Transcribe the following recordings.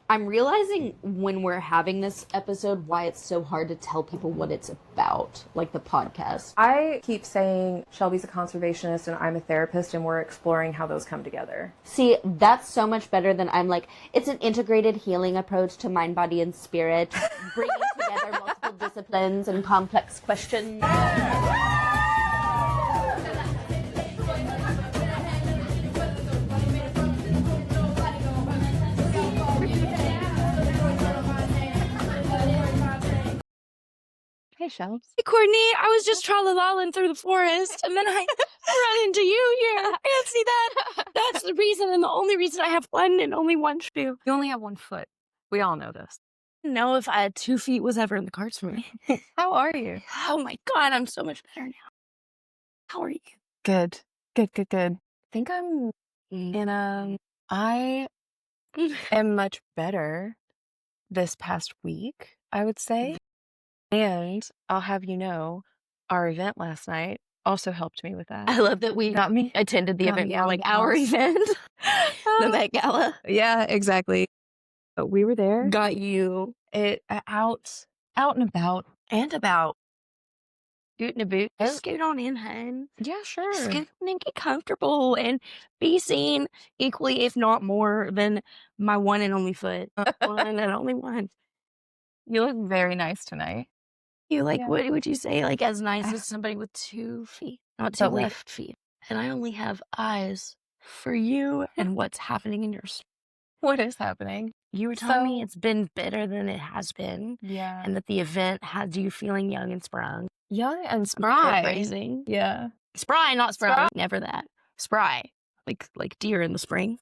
I'm realizing when we're having this episode why it's so hard to tell people what it's about, like the podcast. I keep saying Shelby's a conservationist and I'm a therapist, and we're exploring how those come together. See, that's so much better than I'm like, it's an integrated healing approach to mind, body, and spirit, bringing together multiple disciplines and complex questions. Hey, Shelbs. Hey, Courtney, I was just tra-la-la-ing through the forest, and then I run into you here. I can't see that. That's the reason, and the only reason I have one and only one shoe. You only have 1 foot. We all know this. I didn't know if I had 2 feet was ever in the cards for me. How are you? Oh my God, I'm so much better now. How are you? Good. I think I'm I am much better this past week, I would say. And I'll have you know, our event last night also helped me with that. I love that we Got me? attended the Got event me more out like of the our house. event, the Met Gala. Yeah, exactly. But we were there. Got you Out and about. and about. Scooting a boot. Just scoot on in, hun. Yeah, sure. Scoot and get comfortable and be seen equally, if not more, than my one and only foot. One and only one. You look very nice tonight. You like, Yeah. what would you say? Like, as nice as somebody with 2 feet, not 2 But we- left feet. And I only have eyes for you and what's happening in your story. What is happening? You were telling me So- it's been better than it has been, Yeah. and that the event had you feeling young and sprung. Young and I'm spry. paraphrasing. Yeah. Spry, not sprung. Spry. Never that. Spry. Like deer in the spring.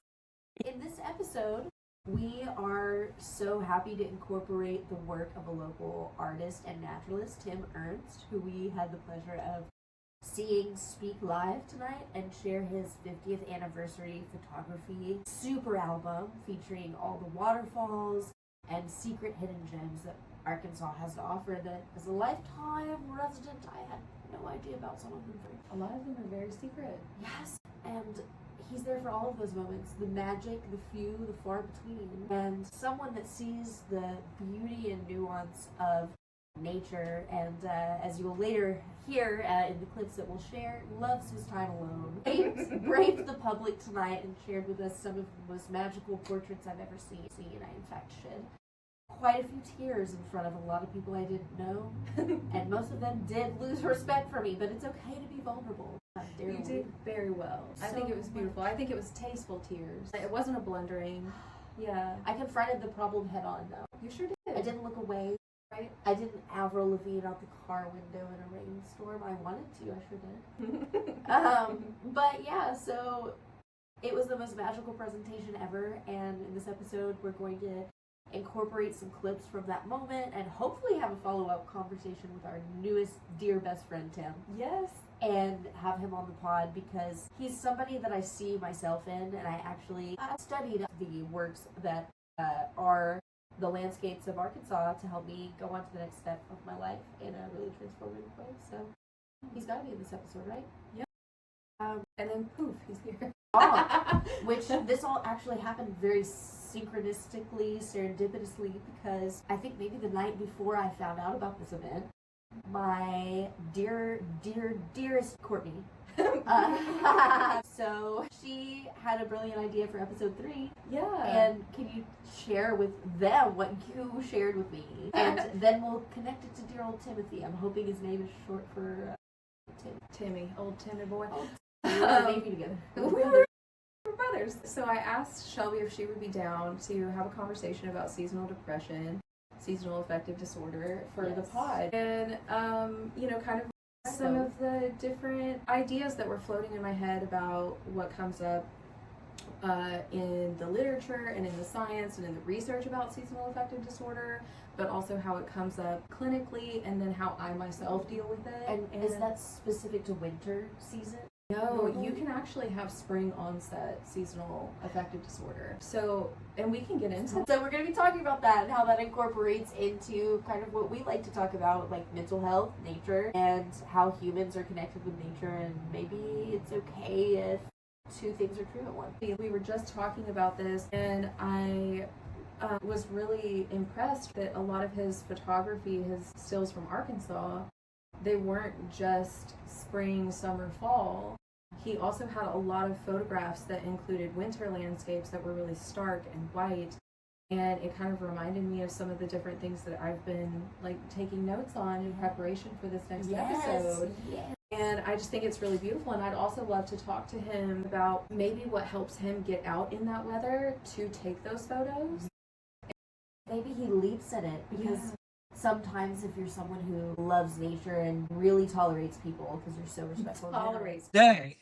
In this episode, we are so happy to incorporate the work of a local artist and naturalist, Tim Ernst, who we had the pleasure of seeing speak live tonight and share his 50th anniversary photography super album featuring all the waterfalls and secret hidden gems that Arkansas has to offer that as a lifetime resident I had no idea about some of them. A lot of them are very secret. Yes, and he's there for all of those moments, the magic, the few, the far between, and someone that sees the beauty and nuance of nature, and as you'll later hear in the clips that we'll share, loves his time alone. Braved the public tonight and shared with us some of the most magical portraits I've ever seen. I in fact shed quite a few tears in front of a lot of people I didn't know, and most of them did lose respect for me, but it's okay to be vulnerable. You did very well. I think it was beautiful. I think it was tasteful tears. It wasn't a blundering. Yeah. I confronted the problem head on, though. You sure did. I didn't look away. Right. I didn't Avril Lavigne out the car window in a rainstorm. I wanted to. I sure did. But yeah, so it was the most magical presentation ever, and in this episode we're going to incorporate some clips from that moment and hopefully have a follow-up conversation with our newest dear best friend Tim. Yes. And have him on the pod because he's somebody that I see myself in, and I actually studied the works that are the landscapes of Arkansas to help me go on to the next step of my life in a really transformative way. So he's got to be in this episode, right? Yep. And then poof, he's here. Which this all actually happened very synchronistically, serendipitously, because I think maybe the night before I found out about this event, my dearest Courtney. So she had a brilliant idea for episode 3. Yeah. And can you share with them what you shared with me? And then we'll connect it to dear old Timothy. I'm hoping his name is short for Tim. Timmy, old Timmy boy. We're maybe together. We're brothers. So I asked Shelby if she would be down to have a conversation about seasonal depression, seasonal affective disorder for the pod. And, kind of some of the different ideas that were floating in my head about what comes up in the literature and in the science and in the research about seasonal affective disorder, but also how it comes up clinically and then how I myself deal with it. And is that specific to winter season? No, you can actually have spring onset seasonal affective disorder. So, and we can get into So we're going to be talking about that and how that incorporates into kind of what we like to talk about, like mental health, nature, and how humans are connected with nature, and maybe it's okay if two things are true at once. We were just talking about this, and I was really impressed that a lot of his photography, his stills from Arkansas, they weren't just spring, summer, fall. He also had a lot of photographs that included winter landscapes that were really stark and white. And it kind of reminded me of some of the different things that I've been like taking notes on in preparation for this next episode. Yes. And I just think it's really beautiful. And I'd also love to talk to him about maybe what helps him get out in that weather to take those photos. Maybe he leaps at it because sometimes if you're someone who loves nature and really tolerates people because you're so respectful, day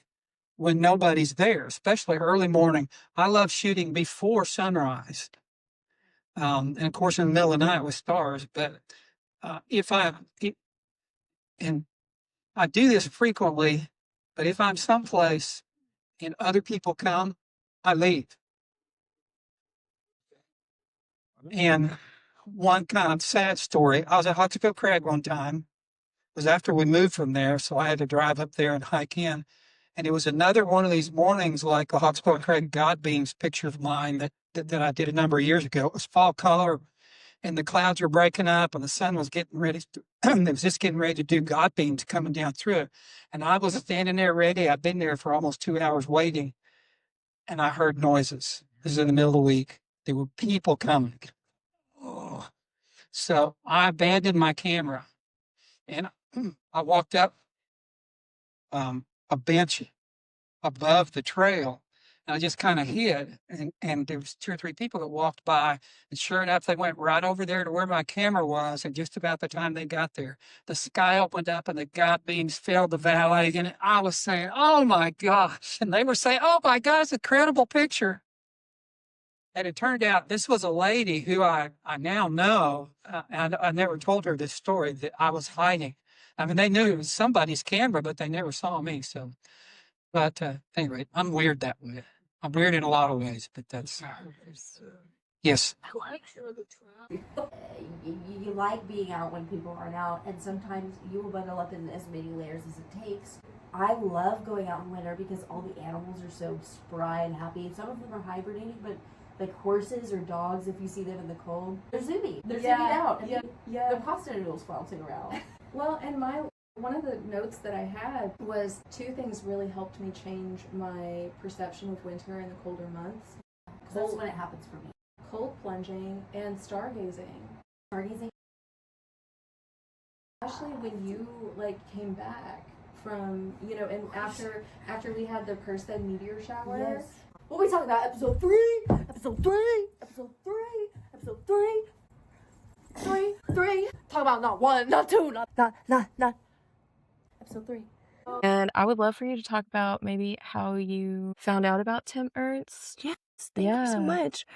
when nobody's there, especially early morning. I love shooting before sunrise. And of course in the middle of the night with stars, but and I do this frequently, but if I'm someplace and other people come, I leave. And one kind of sad story, I was at Huxtable Crag one time. It was after we moved from there, so I had to drive up there and hike in. And it was another one of these mornings like a Huxtable Crag God Beams picture of mine that I did a number of years ago. It was fall color, and the clouds were breaking up, and the sun was getting ready to, it was just getting ready to do God Beams coming down through it. And I was standing there ready. I'd been there for almost 2 hours waiting, and I heard noises. This is in the middle of the week. There were people coming. Oh. So I abandoned my camera, and I walked up a bench above the trail, and I just kind of hid. And there was 2 or 3 people that walked by, and sure enough, they went right over there to where my camera was. And just about the time they got there, the sky opened up and the God beams filled the valley. And I was saying, "Oh my gosh!" And they were saying, "Oh my gosh, incredible picture." And it turned out this was a lady who I now know, and I never told her this story, that I was hiding. I mean, they knew it was somebody's camera, but they never saw me. So, but anyway, I'm weird that way. I'm weird in a lot of ways, but that's yes. I like you like being out when people aren't out, and sometimes you will bundle up in as many layers as it takes. I love going out in winter because all the animals are so spry and happy. Some of them are hibernating, but like horses or dogs, if you see them in the cold, they're zooming. They're zooming out. And the pasta noodles flouncing around. Well, and one of the notes that I had was 2 things really helped me change my perception of winter in the colder months. Because that's when it happens for me. Cold plunging and stargazing. Stargazing? Especially when you like came back from, and after we had the Perseid meteor shower. Yes. What are we talking about? Episode 3? Episode 3? Episode 3? Episode 3? 3? Talk about not 1, not 2, not. Episode 3. And I would love for you to talk about maybe how you found out about Tim Ernst. Yes, thank you so much.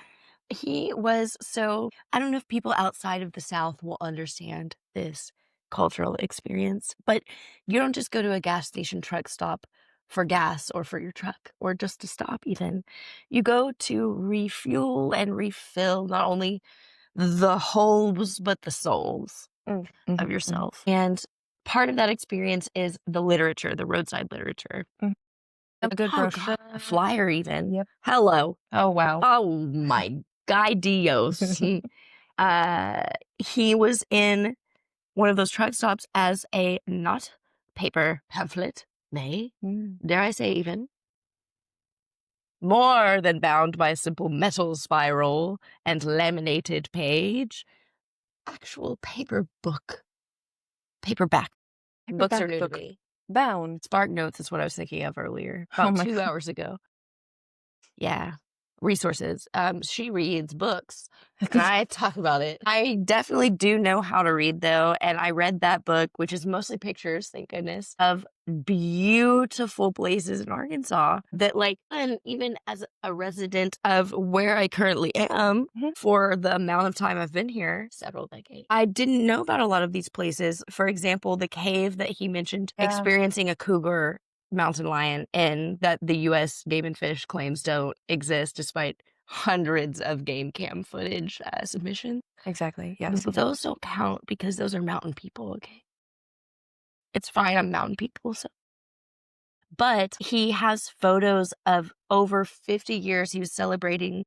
He was I don't know if people outside of the South will understand this cultural experience, but you don't just go to a gas station truck stop for gas or for your truck or just to stop even. You go to refuel and refill not only the holes, but the souls of yourself. And part of that experience is the literature, the roadside literature. A good brochure. A flyer even. Yep. Hello. Oh, wow. Oh my guy Dios. He was in one of those truck stops as a not paper pamphlet, dare I say even, more than bound by a simple metal spiral and laminated page, actual paper book. Paperback. Books are new to me. Bound. Spark Notes is what I was thinking of earlier, about 2 hours ago. Yeah. Resources. She reads books, and I talk about it. I definitely do know how to read, though, and I read that book, which is mostly pictures, thank goodness, of beautiful places in Arkansas that, and even as a resident of where I currently am for the amount of time I've been here, several decades, I didn't know about a lot of these places. For example, the cave that he mentioned, experiencing a cougar mountain lion, and that the U.S. Game and Fish claims don't exist despite hundreds of game cam footage submissions. Exactly. Yes. But those don't count because those are mountain people, okay? It's fine, I'm mountain people, so. But he has photos of over 50 years. He was celebrating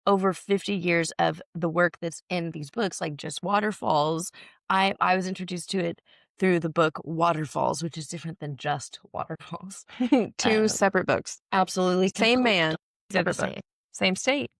over 50 years of the work that's in these books, like just waterfalls. I was introduced to it through the book Waterfalls, which is different than just waterfalls. Two separate books. Absolutely. Same man. Never Separate book. say. Same state.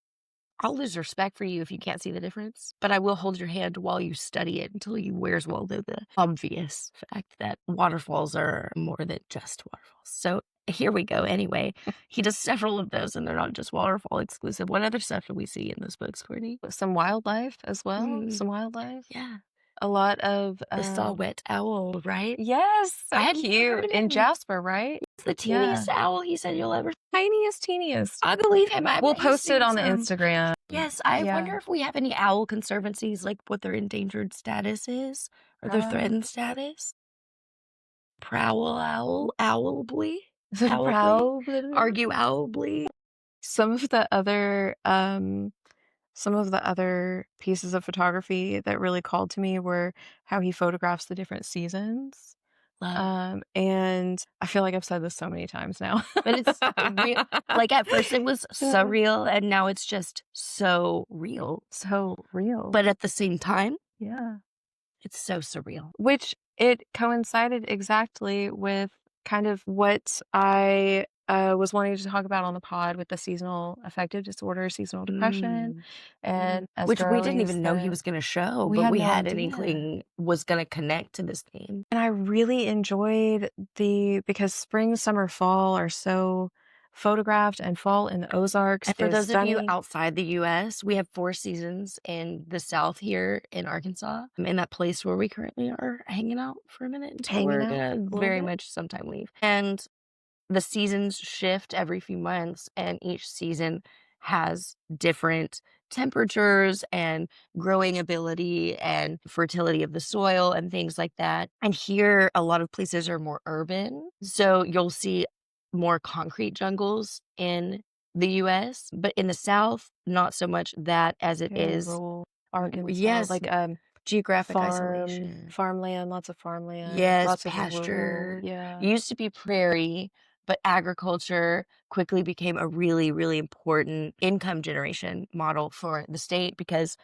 I'll lose respect for you if you can't see the difference, but I will hold your hand while you study it until you wears well know the obvious fact that waterfalls are more than just waterfalls. So here we go. Anyway, he does several of those, and they're not just waterfall exclusive. What other stuff do we see in those books, Courtney? Some wildlife as well. Mm. Some wildlife. Yeah. A lot of The saw-whet owl, right? yes, so I hadn't heard cute. of In him. Jasper, right? It's the teeniest owl he said you'll ever. Teeniest. I believe him. We'll post it on the Instagram. Yes, I Yeah. wonder if we have any owl conservancies, like what their endangered status is or their threatened status. Prowl owl, owlably, argue owlably. Some of the other pieces of photography that really called to me were how he photographs the different seasons. And I feel like I've said this so many times now, but it's real. Like at first it was surreal, and now it's just so real. But at the same time, yeah, it's so surreal. Which it coincided exactly with kind of what I was wanting to talk about on the pod with the seasonal affective disorder, seasonal depression, and which we didn't even know he was going to show, but we had an inkling was going to connect to this theme. And I really enjoyed because spring, summer, fall are so photographed, and fall in the Ozarks. And for those stunning. of you outside the U.S., we have 4 seasons in the South here in Arkansas, in that place where we currently are hanging out for a minute. We're gonna very much sometime leave. And the seasons shift every few months, and each season has different temperatures and growing ability and fertility of the soil and things like that. And here, a lot of places are more urban. So you'll see more concrete jungles in the U.S., but in the South, not so much that as it is rural Arkansas. Yes. Like Geographic isolation. Farmland, lots of farmland. Yes, lots pasture. Of rural, yeah. Used to be prairie, but agriculture quickly became a really, really important income generation model for the state, because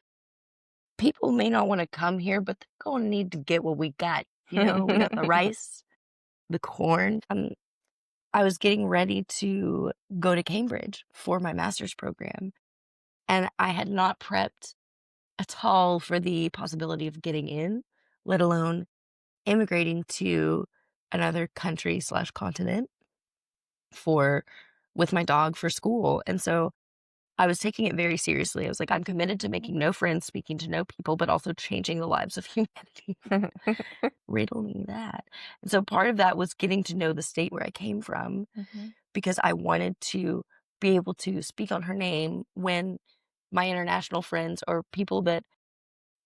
people may not want to come here, but they're going to need to get what we got. You know, we got the rice, the corn. I was getting ready to go to Cambridge for my master's program, and I had not prepped at all for the possibility of getting in, let alone immigrating to another country / continent with my dog for school. And so I was taking it very seriously. I was like, I'm committed to making no friends, speaking to no people, but also changing the lives of humanity. Riddle me that. And so part of that was getting to know the state where I came from, because I wanted to be able to speak on her name when my international friends or people that,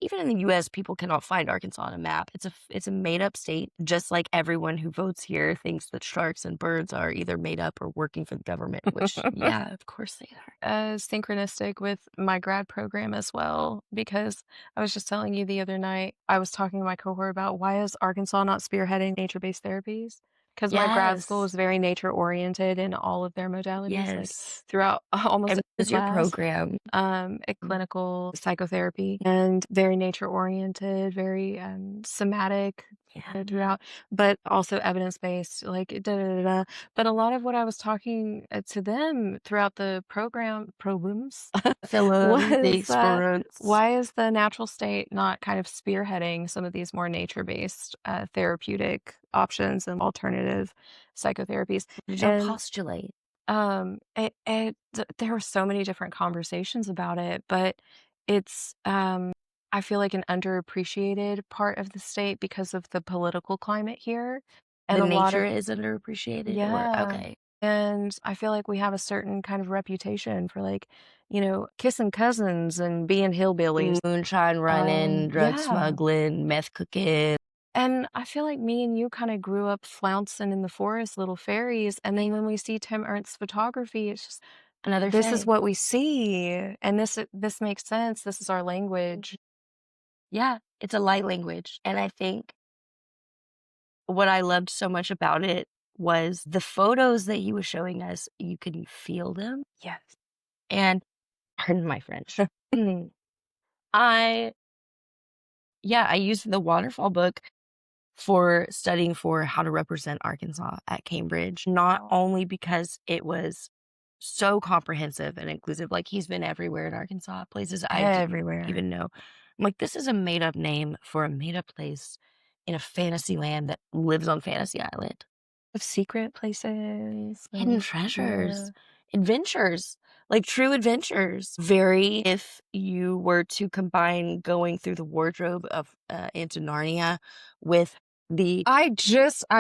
even in the U.S., people cannot find Arkansas on a map. It's a made-up state, just like everyone who votes here thinks that sharks and birds are either made up or working for the government, which, yeah, of course they are. Synchronistic with my grad program as well, because I was just telling you the other night, I was talking to my cohort about why is Arkansas not spearheading nature-based therapies? Because my grad school is very nature-oriented in all of their modalities, like throughout almost every your program. Clinical psychotherapy, and very nature-oriented, very somatic throughout, but also evidence-based, like da-da-da-da. But a lot of what I was talking to them throughout the programs was why is the natural state not kind of spearheading some of these more nature-based therapeutic options and alternative psychotherapies? Did you postulate? There were so many different conversations about it, but it's I feel like an underappreciated part of the state because of the political climate here. And the nature is underappreciated? Yeah. Okay. And I feel like we have a certain kind of reputation for, like, you know, kissing cousins and being hillbillies. Moonshine running, drug smuggling, meth cooking. And I feel like me and you kind of grew up flouncing in the forest, little fairies. And then when we see Tim Ernst's photography, it's just another this is what we see. And this makes sense. This is our language. Yeah, it's a light language. And I think what I loved so much about it was the photos that he was showing us, you can feel them. Yes. And Pardon my French. I used the waterfall book for studying for how to represent Arkansas at Cambridge, not only because it was so comprehensive and inclusive, like he's been everywhere in Arkansas, places I didn't even know. I'm like, this is a made up name for a made up place in a fantasy land that lives on Fantasy Island. Of secret places, Hidden treasures, adventures, like true adventures. Very, if you were to combine going through the wardrobe of into Narnia with the I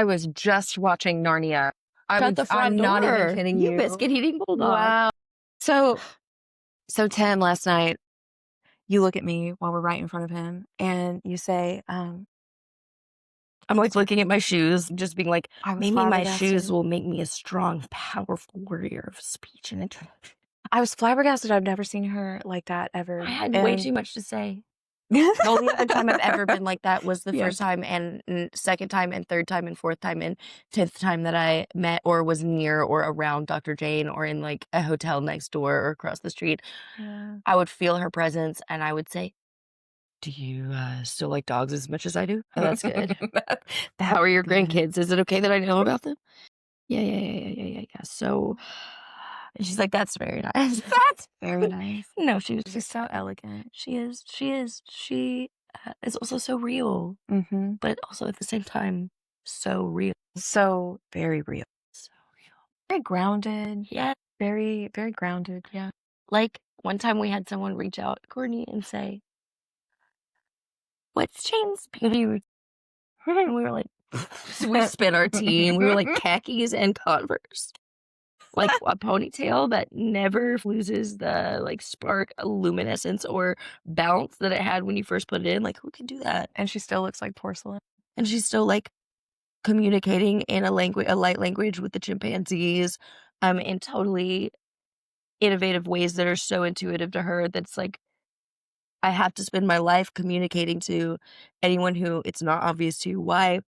was just watching Narnia. I'm not even kidding you. Biscuit eating bulldog. Wow. So Tim, last night, you look at me while we're right in front of him and you say, I'm like looking at my shoes, just being like, I was maybe my flabbergasted. shoes will make me a strong, powerful warrior of speech and introduction. I was flabbergasted. I've never seen her like that ever. I had way too much to say. The only other time I've ever been like that was the Yeah. first time and second time and third time and fourth time and 10th time that I met or was near or around Dr. Jane or in like a hotel next door or across the street. Yeah. I would feel her presence and I would say, do you still like dogs as much as I do? Oh, that's good. How are your grandkids? Is it okay that I know about them? Yeah. So and she's like, that's very nice. That's Very nice. no, she's so elegant. She is. She is also so real, Mm-hmm. but also at the same time, so real. So very real. So real. Very grounded. Yeah. Very, very grounded. Yeah. Like one time we had someone reach out, Courtney, and say, what's Jane's beauty routine? And we were like, we spent our team. We were like khakis and Converse. Like a ponytail that never loses the like spark, luminescence, or bounce that it had when you first put it in. Like, who can do that? And she still looks like porcelain. And she's still like communicating in a light language with the chimpanzees, in totally innovative ways that are so intuitive to her. That's like, I have to spend my life communicating to anyone who it's not obvious to why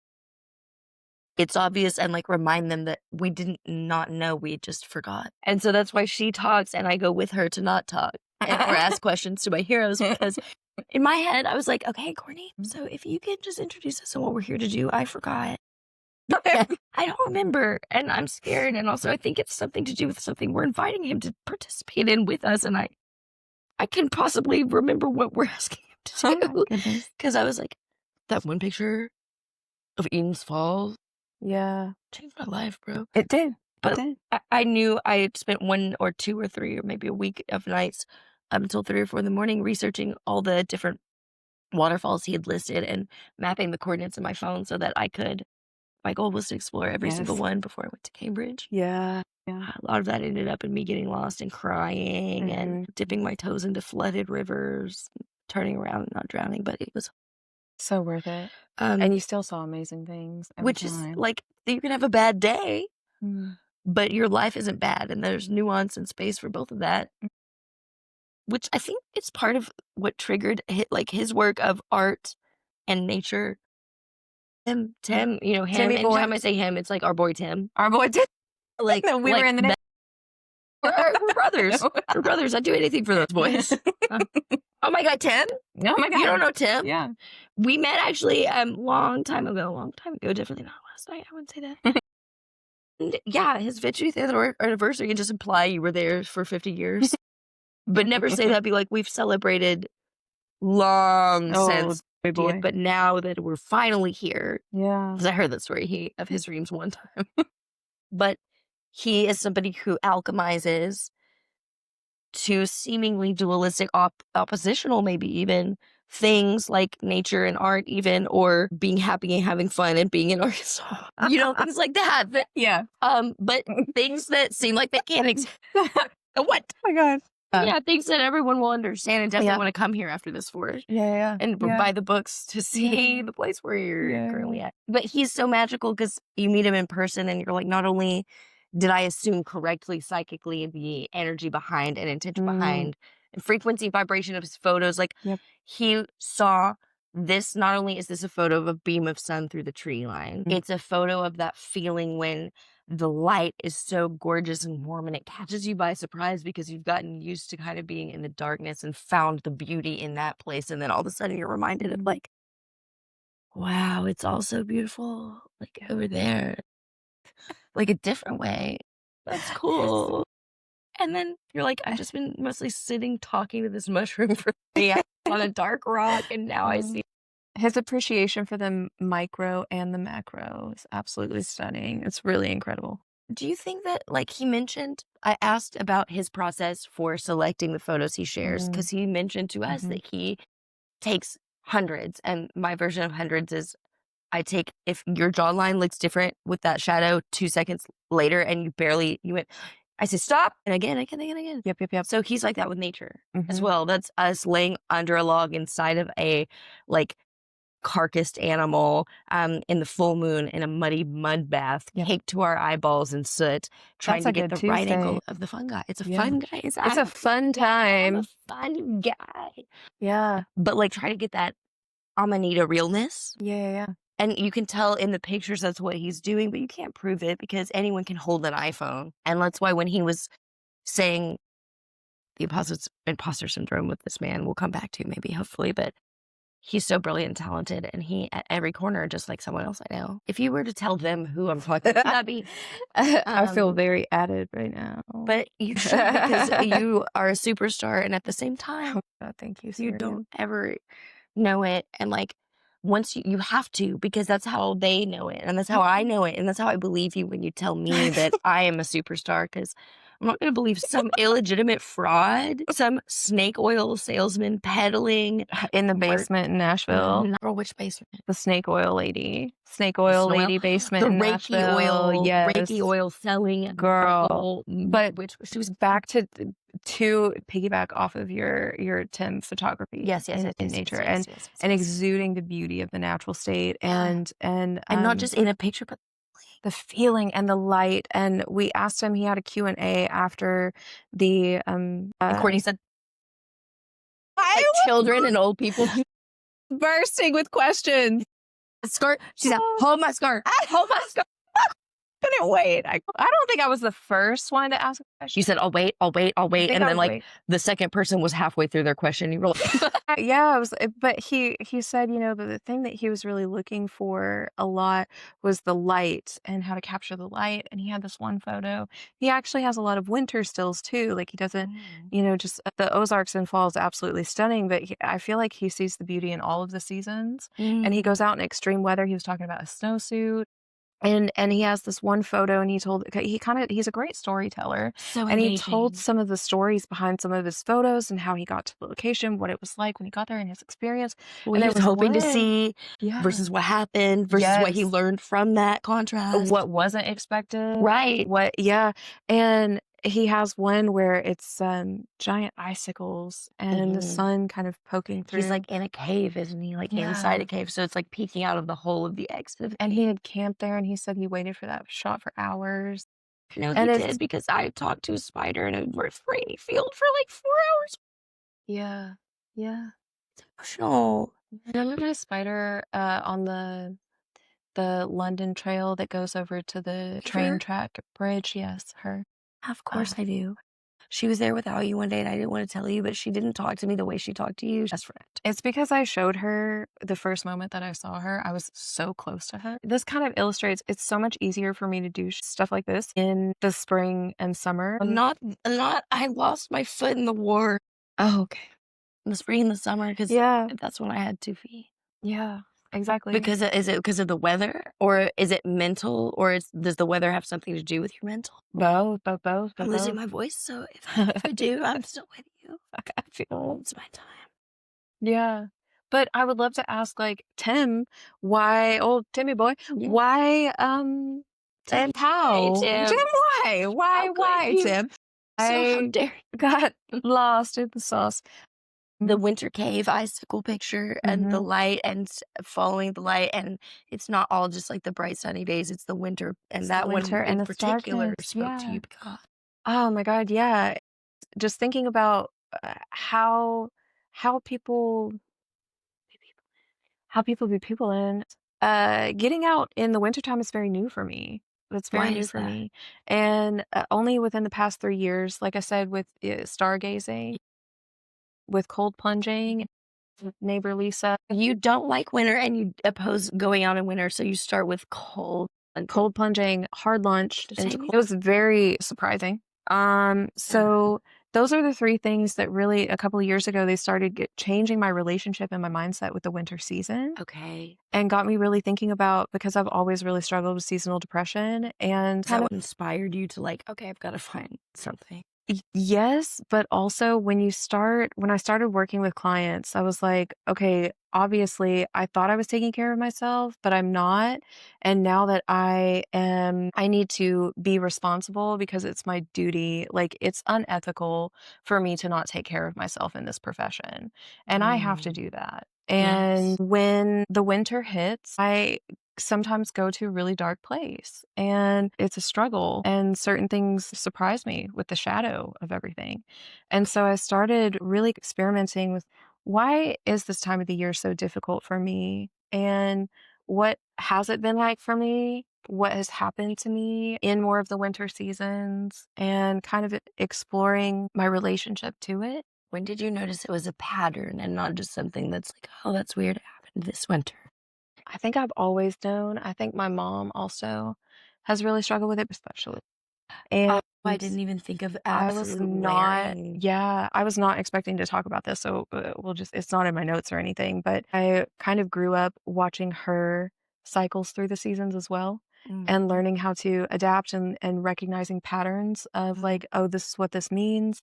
it's obvious and like remind them that we didn't not know, we just forgot. And so that's why she talks and I go with her to not talk or ask questions to my heroes, because in my head I was like, okay, Courtney, so if you could just introduce us to what we're here to do. I forgot. I don't remember and I'm scared, and also I think it's something to do with something we're inviting him to participate in with us, and I can possibly remember what we're asking him to do. Because I was like, that one picture of Eden's Falls, Yeah. changed my life, bro. It did. But I knew I had spent 1 or 2 or 3 or maybe a week of nights up until 3 or 4 in the morning researching all the different waterfalls he had listed and mapping the coordinates in my phone so that I could. My goal was to explore every single one before I went to Cambridge. Yeah. A lot of that ended up in me getting lost and crying and dipping my toes into flooded rivers, turning around and not drowning. But it was so worth it. And you still saw amazing things. Which is like, you can have a bad day, but your life isn't bad. And there's nuance and space for both of that, which I think it's part of what triggered his work of art and nature. Tim, you know, him. Timmy boy. Anytime I say him, it's like our boy Tim. Our boy Tim. Like, No, we were in the we're brothers. We're brothers. I'd do anything for those boys. Oh my God, Tim? Oh my God. You don't know Tim? Yeah. We met actually long time ago, definitely not last night. I wouldn't say that. And yeah, his 50th anniversary, and just imply you were there for 50 years. But never say that. Be like, we've celebrated long since. Boy. But now that we're finally here. Yeah. Because I heard that story of his dreams one time. But he is somebody who alchemizes to seemingly dualistic, oppositional, maybe even things like nature and art, even, or being happy and having fun and being in Arkansas. You know, things like that. Yeah. But things that seem like they can't exist. What? Oh my God. Yeah, things that everyone will understand and definitely want to come here after this for. Yeah. And buy the books to see the place where you're currently at. But he's so magical because you meet him in person and you're like, not only did I assume correctly psychically the energy behind and intention behind and frequency, vibration of his photos, like he saw this, not only is this a photo of a beam of sun through the tree line, it's a photo of that feeling when the light is so gorgeous and warm, and it catches you by surprise because you've gotten used to kind of being in the darkness and found the beauty in that place. And then all of a sudden you're reminded of like, wow, it's all so beautiful, like over there, like a different way. That's cool. And then you're like, I've just been mostly sitting talking to this mushroom for 3 hours on a dark rock, and now I see. His appreciation for the micro and the macro is absolutely stunning. It's really incredible. Do you think that, like he mentioned, I asked about his process for selecting the photos he shares, because he mentioned to us that he takes hundreds, and my version of hundreds is I take, if your jawline looks different with that shadow 2 seconds later and you went, I say stop, and again. Yep. So he's like that with nature as well. That's us laying under a log inside of a like carcassed animal in the full moon in a muddy mud bath, caked to our eyeballs in soot, trying to get the right angle of the fungi. It's a fun guy. It's a fun time. I'm a fun guy. Yeah. But like try to get that Amanita realness. Yeah. And you can tell in the pictures that's what he's doing, but you can't prove it because anyone can hold an iPhone. And that's why when he was saying the imposter syndrome with this man, we'll come back to maybe, hopefully, but he's so brilliant and talented, and he at every corner, just like someone else I know. If you were to tell them who I'm talking about, that'd be. I feel very added right now. But you should, because you are a superstar, and at the same time, thank you. You don't ever know it, and like once you have to, because that's how they know it, and that's how I know it, and that's how I believe you when you tell me that I am a superstar, because I'm not going to believe some illegitimate fraud, some snake oil salesman peddling in the basement in Nashville. Or which basement? The snake oil lady. Snake oil lady basement the in Reiki Nashville. oil, Yes. Reiki oil selling girl. But which she was back to piggyback off of your Tim photography. Yes, in nature and exuding the beauty of the natural state and not just in a picture, but the feeling and the light. And we asked him, he had a Q&A after the and Courtney said, like children and old people bursting with questions. Skirt. She said, hold my skirt. Hold my skirt. Couldn't wait. I don't think I was the first one to ask a question. You said, I'll wait. And then like the second person was halfway through their question. You were like, yeah, it was, but he said, the thing that he was really looking for a lot was the light and how to capture the light. And he had this one photo. He actually has a lot of winter stills too. Like he doesn't, just the Ozarks in fall is absolutely stunning, but I feel like he sees the beauty in all of the seasons. And he goes out in extreme weather. He was talking about a snowsuit. And he has this one photo, and he's a great storyteller. So and he told some of the stories behind some of his photos and how he got to the location, what it was like when he got there, and his experience. What he was hoping to see versus what happened versus what he learned from that contrast. What wasn't expected. Right. And he has one where it's giant icicles and the sun kind of poking through. He's like in a cave, isn't he? Like inside a cave. So it's like peeking out of the hole of the exit. And he had camped there, and he said he waited for that shot for hours. No, he did, because I talked to a spider in a rainy field for like 4 hours. Yeah. It's emotional. Remember the spider on the London Trail that goes over to the train track bridge? Yes, her. Of course I do. She was there without you one day, and I didn't want to tell you, but she didn't talk to me the way she talked to you. Just friend. It's because I showed her the first moment that I saw her. I was so close to her. This kind of illustrates it's so much easier for me to do stuff like this in the spring and summer. Not. I lost my foot in the war. Oh, okay. In the spring and the summer, because that's when I had 2 feet. Yeah. Exactly. Because is it because of the weather, or is it mental, or does the weather have something to do with your mental? Both. I'm losing my voice, so if I do, I'm still with you. I feel it's my time. Yeah. But I would love to ask, like, Tim, why, Timmy boy, why, Tim, how? Tim, Why, Tim? I got lost in the sauce. The winter cave icicle picture and the light and following the light, and it's not all just like the bright sunny days, it's the winter, and it's that winter one in and particular spoke to you. God. Oh my God, yeah. Just thinking about how people be people in. Getting out in the wintertime is very new for me. That's Why very new is for that? me. And only within the past 3 years, like I said, with stargazing, with cold plunging, neighbor Lisa. You don't like winter and you oppose going out in winter, so you start with cold plunging, hard launch, Just and hate me. it was very surprising. So those are the three things that really, a couple of years ago, they started changing my relationship and my mindset with the winter season. Okay. And got me really thinking about, because I've always really struggled with seasonal depression, and Is that what inspired you to like, okay, I've got to find something? Yes, but also when I started working with clients, I was like, okay, obviously I thought I was taking care of myself, but I'm not. And now that I need to be responsible because it's my duty. Like, it's unethical for me to not take care of myself in this profession. And I have to do that. And when the winter hits, I sometimes go to a really dark place, and it's a struggle, and certain things surprise me with the shadow of everything. And so I started really experimenting with, why is this time of the year so difficult for me, and what has it been like for me, what has happened to me in more of the winter seasons, and kind of exploring my relationship to it. When did you notice it was a pattern and not just something that's like, oh, that's weird, it happened this winter? I think I've always known. I think my mom also has really struggled with it, especially. And I didn't even think of I was absolute not, layering. I was not expecting to talk about this, so it's not in my notes or anything, but I kind of grew up watching her cycles through the seasons as well, and learning how to adapt, and recognizing patterns of like, oh, this is what this means.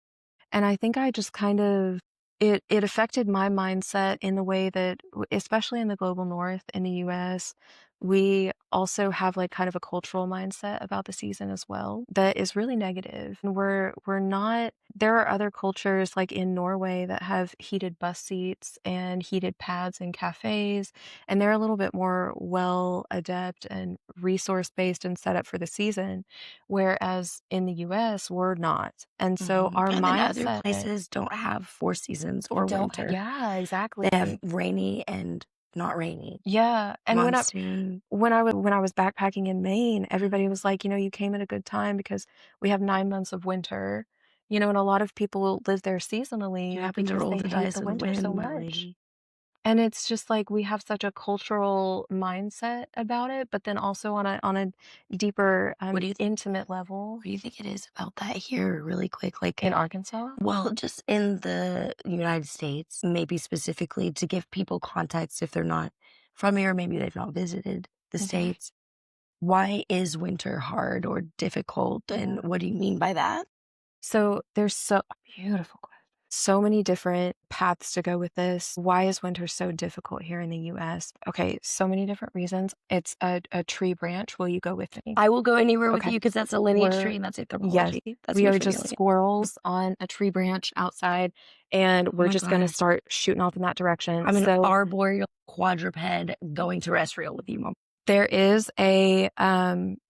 And I think I just kind of, it affected my mindset in the way that, especially in the global north in the US, we also have like kind of a cultural mindset about the season as well that is really negative. And we're not, there are other cultures like in Norway that have heated bus seats and heated pads in cafes, and they're a little bit more well adept and resource based and set up for the season, whereas in the US we're not. And so our And then other mindset, places don't have 4 seasons or winter. yeah, exactly. They have rainy and not rainy. Yeah. And Monsoon. when I was backpacking in Maine, everybody was like, you came at a good time because we have 9 months of winter. And a lot of people live there seasonally You happen to because roll they the hate dice the and winter so win, my much. lady. And it's just like we have such a cultural mindset about it, but then also on a deeper, intimate level. What do you think it is about that here, really quick? Like In Arkansas? Well, just in the United States, maybe specifically to give people context if they're not from here, maybe they've not visited the States. Why is winter hard or difficult? And what do you mean by that? So there's beautiful question. So many different paths to go with this. Why is winter so difficult here in the US? Okay, so many different reasons. It's a tree branch. Will you go with me? I will go anywhere with you because that's a lineage tree and that's anthropology. Yes, That's we me are familiar. just squirrels on a tree branch outside, and we're just going to start shooting off in that direction. I'm an arboreal quadruped going terrestrial with you, Mom. There is a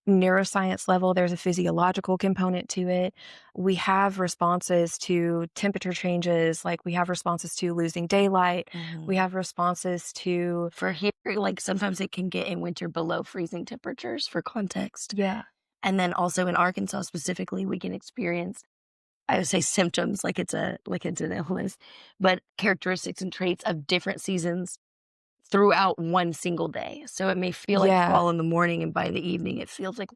neuroscience level, there's a physiological component to it. We have responses to temperature changes, like we have responses to losing daylight. We have responses to... For here, like sometimes it can get in winter below freezing temperatures, for context. Yeah. And then also in Arkansas specifically, we can experience, I would say, symptoms like it's an illness, but characteristics and traits of different seasons throughout one single day. So it may feel like fall in the morning, and by the evening it feels like...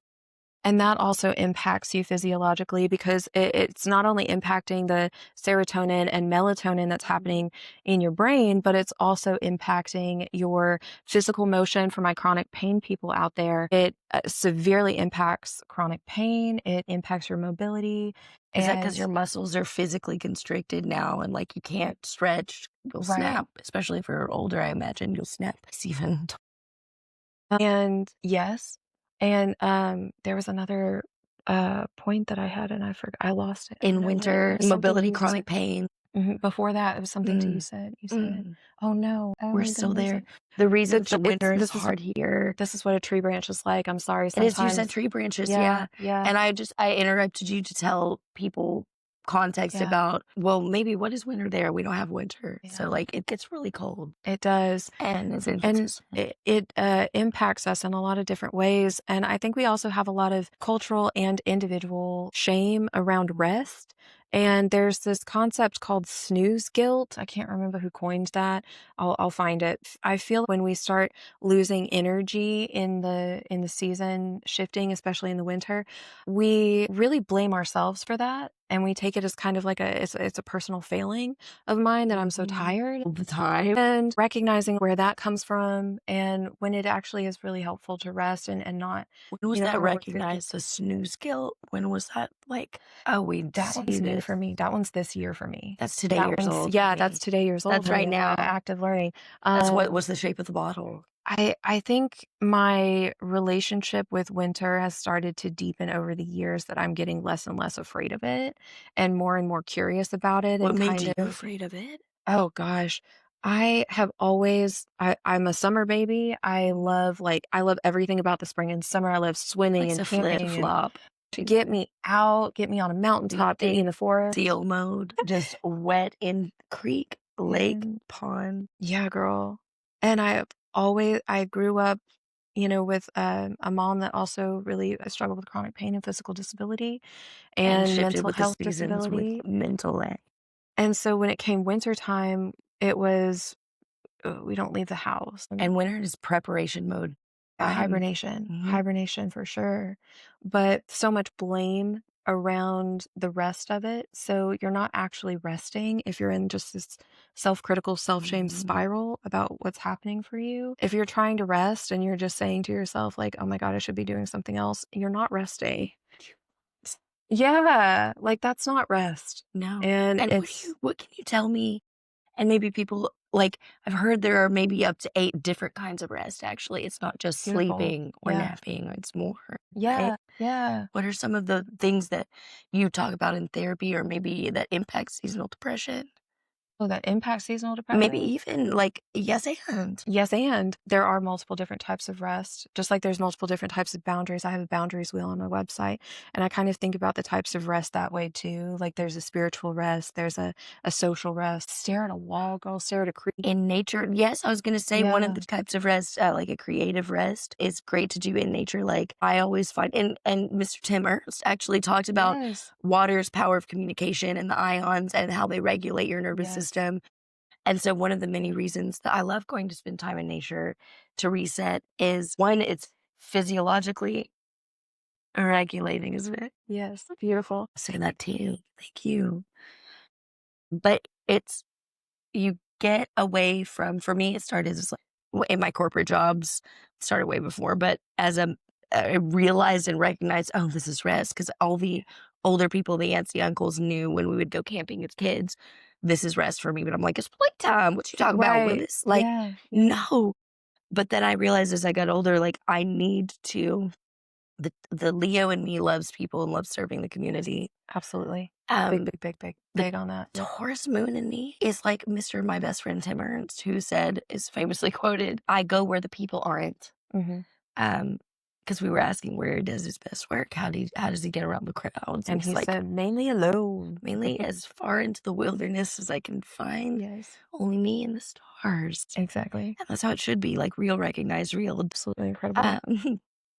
And that also impacts you physiologically because it's not only impacting the serotonin and melatonin that's happening in your brain, but it's also impacting your physical motion. For my chronic pain people out there, it severely impacts chronic pain. It impacts your mobility. Is that because your muscles are physically constricted now and like you can't stretch? You'll snap, especially if you're older, I imagine you'll snap. Even. And yes. And there was another point that I had, and I lost it. In winter, mobility, chronic pain. Before that, it was something you said. You said, "Oh no, we're still there." The reason that winter is hard here. This is what a tree branch is like. I'm sorry. It is. You said tree branches, yeah. Yeah. And I interrupted you to tell people context Yeah. about, well, maybe what is winter there? We don't have winter. Yeah. So like it gets really cold. It does. And it's And inconsistent. it impacts us in a lot of different ways. And I think we also have a lot of cultural and individual shame around rest. And there's this concept called snooze guilt. I can't remember who coined that. I'll find it. I feel when we start losing energy in the season shifting, especially in the winter, we really blame ourselves for that. And we take it as kind of like it's a personal failing of mine that I'm so tired all the time. and recognizing where that comes from and when it actually is really helpful to rest and not. When was you know, that overwork your recognized as snooze guilt? When was that like, oh, we That one's see new this? for me. That one's this year for me. That's today That years one's, old. yeah, for me. that's today years old. That's for right me. now. Active learning. That's what was the shape of the bottle. I think my relationship with winter has started to deepen over the years that I'm getting less and less afraid of it and more curious about it. What and made kind you of afraid of it? Oh gosh. I have always I'm a summer baby. I love everything about the spring and summer. I love swimming Like and a flip camping and flop. get me out, get me on a mountaintop, get me in the forest. Seal mode. Just wet in creek, lake, Mhm. pond. Yeah, girl. And I grew up, with a mom that also really struggled with chronic pain and physical disability and shifted mental with the health seasons disability. with mental ed. And so when it came wintertime, it was we don't leave the house. And winter is preparation mode. Hibernation for sure. But so much blame around the rest of it. So you're not actually resting if you're in just this self-critical, self-shame spiral about what's happening for you. If you're trying to rest and you're just saying to yourself like, oh my God, I should be doing something else, you're not resting. Yeah, like that's not rest. No. And what can you tell me? And maybe people, like, I've heard there are maybe up to 8 different kinds of rest, actually. It's not just Beautiful. sleeping or Yeah. napping, it's more. Yeah, right? yeah. What are some of the things that you talk about in therapy or maybe that impact seasonal depression? Oh, that impacts seasonal depression? Maybe even like, yes, and. Yes, and there are multiple different types of rest, just like there's multiple different types of boundaries. I have a boundaries wheel on my website, and I kind of think about the types of rest that way too. Like there's a spiritual rest, there's a social rest. Stare at a wall, girl, stare at a creek. In nature, yes, I was going to say one of Yeah. the types of rest, like a creative rest, is great to do in nature. Like I always find, and Mr. Tim Ernst actually talked about Yes. water's power of communication and the ions and how they regulate your nervous Yes. system. And so one of the many reasons that I love going to spend time in nature to reset is, one, it's physiologically regulating, isn't it? Yes. Beautiful. I'll say that to you. Thank you. But it's, you get away from, for me, it started as like in my corporate jobs, started way before, but as I realized and recognized, oh, this is rest, because all the older people, the aunts, the uncles knew when we would go camping as kids, this is rest for me. But I'm like, it's playtime. What you talking about, Right. Willis? Like, Yeah. no. But then I realized as I got older, like I need to, the Leo in me loves people and loves serving the community. Absolutely. The Big on that. Yep. Taurus moon in me is like Mr. My best friend Tim Ernst, who said, is famously quoted, I go where the people aren't. Mm-hmm. Because we were asking where he does his best work. How does he get around the crowds? And he like, said, mainly alone. mainly as far into the wilderness as I can find. Yes. Only me and the stars. Exactly. And that's how it should be. Like real, recognized, real. Absolutely incredible.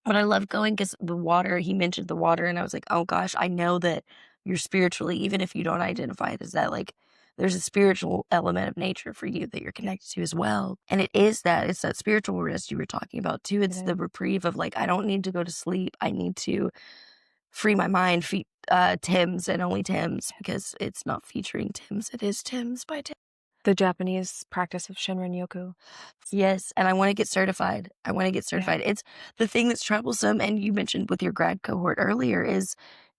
But I love going because the water, he mentioned the water, and I was like, oh gosh, I know that you're spiritually, even if you don't identify it as that, like there's a spiritual element of nature for you that you're connected to as well. And it's that spiritual rest you were talking about too. It's the reprieve of like, I don't need to go to sleep. I need to free my mind, Tim's and only Tim's, because it's not featuring Tim's. It is Tim's by Tim. The Japanese practice of Shinrin Yoku. Yes, and I want to get certified. It's the thing that's troublesome, and you mentioned with your grad cohort earlier, is